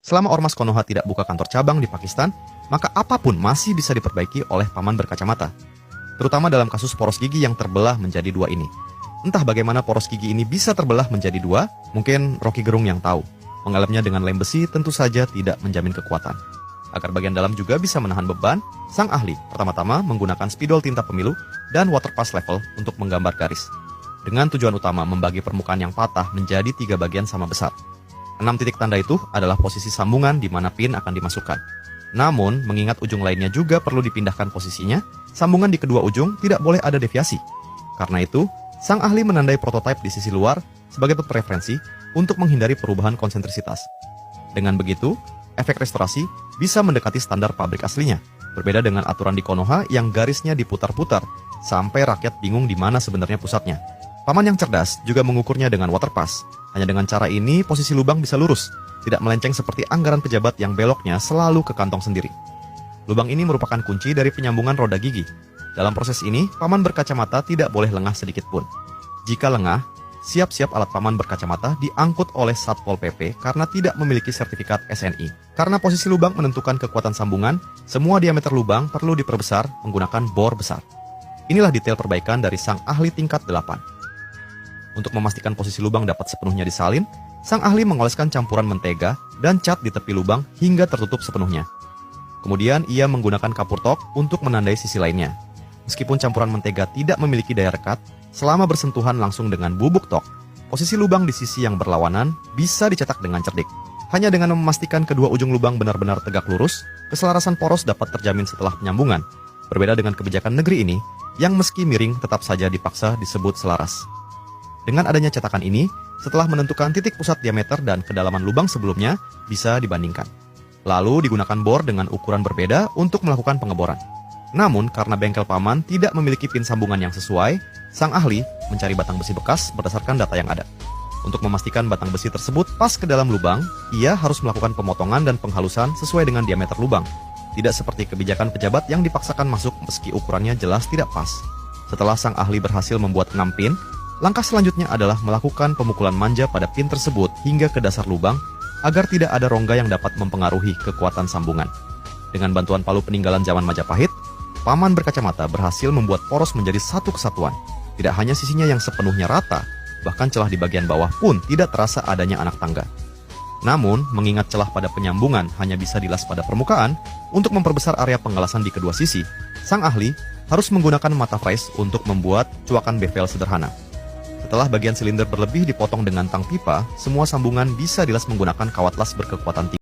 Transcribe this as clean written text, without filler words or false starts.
Selama Ormas Konoha tidak buka kantor cabang di Pakistan, maka apapun masih bisa diperbaiki oleh paman berkacamata. Terutama dalam kasus poros gigi yang terbelah menjadi dua ini. Entah bagaimana poros gigi ini bisa terbelah menjadi dua, mungkin Rocky Gerung yang tahu. Mengalemnya dengan lem besi tentu saja tidak menjamin kekuatan. Agar bagian dalam juga bisa menahan beban, sang ahli pertama-tama menggunakan spidol tinta pemilu dan waterpass level untuk menggambar garis. Dengan tujuan utama membagi permukaan yang patah menjadi 3 bagian sama besar. 6 titik tanda itu adalah posisi sambungan di mana pin akan dimasukkan. Namun, mengingat ujung lainnya juga perlu dipindahkan posisinya, sambungan di kedua ujung tidak boleh ada deviasi. Karena itu, sang ahli menandai prototipe di sisi luar sebagai preferensi untuk menghindari perubahan konsentrisitas. Dengan begitu, efek restorasi bisa mendekati standar pabrik aslinya, berbeda dengan aturan di Konoha yang garisnya diputar-putar sampai rakyat bingung di mana sebenarnya pusatnya. Paman yang cerdas juga mengukurnya dengan waterpass. Hanya dengan cara ini, posisi lubang bisa lurus, tidak melenceng seperti anggaran pejabat yang beloknya selalu ke kantong sendiri. Lubang ini merupakan kunci dari penyambungan roda gigi. Dalam proses ini, paman berkacamata tidak boleh lengah sedikit pun. Jika lengah, siap-siap alat paman berkacamata diangkut oleh Satpol PP karena tidak memiliki sertifikat SNI. Karena posisi lubang menentukan kekuatan sambungan, semua diameter lubang perlu diperbesar menggunakan bor besar. Inilah detail perbaikan dari sang ahli tingkat 8. Untuk memastikan posisi lubang dapat sepenuhnya disalin, sang ahli mengoleskan campuran mentega dan cat di tepi lubang hingga tertutup sepenuhnya. Kemudian ia menggunakan kapur tok untuk menandai sisi lainnya. Meskipun campuran mentega tidak memiliki daya rekat, selama bersentuhan langsung dengan bubuk tok, posisi lubang di sisi yang berlawanan bisa dicetak dengan cerdik. Hanya dengan memastikan kedua ujung lubang benar-benar tegak lurus, keselarasan poros dapat terjamin setelah penyambungan. Berbeda dengan kebijakan negeri ini, yang meski miring tetap saja dipaksa disebut selaras. Dengan adanya cetakan ini, setelah menentukan titik pusat diameter dan kedalaman lubang sebelumnya, bisa dibandingkan. Lalu digunakan bor dengan ukuran berbeda untuk melakukan pengeboran. Namun, karena bengkel paman tidak memiliki pin sambungan yang sesuai, sang ahli mencari batang besi bekas berdasarkan data yang ada. Untuk memastikan batang besi tersebut pas ke dalam lubang, ia harus melakukan pemotongan dan penghalusan sesuai dengan diameter lubang. Tidak seperti kebijakan pejabat yang dipaksakan masuk meski ukurannya jelas tidak pas. Setelah sang ahli berhasil membuat 6 pin, langkah selanjutnya adalah melakukan pemukulan manja pada pin tersebut hingga ke dasar lubang agar tidak ada rongga yang dapat mempengaruhi kekuatan sambungan. Dengan bantuan palu peninggalan zaman Majapahit, paman berkacamata berhasil membuat poros menjadi satu kesatuan. Tidak hanya sisinya yang sepenuhnya rata, bahkan celah di bagian bawah pun tidak terasa adanya anak tangga. Namun, mengingat celah pada penyambungan hanya bisa dilas pada permukaan, untuk memperbesar area pengelasan di kedua sisi, sang ahli harus menggunakan mata fries untuk membuat cuakan bevel sederhana. Setelah bagian silinder berlebih dipotong dengan tang pipa, semua sambungan bisa dilas menggunakan kawat las berkekuatan tinggi.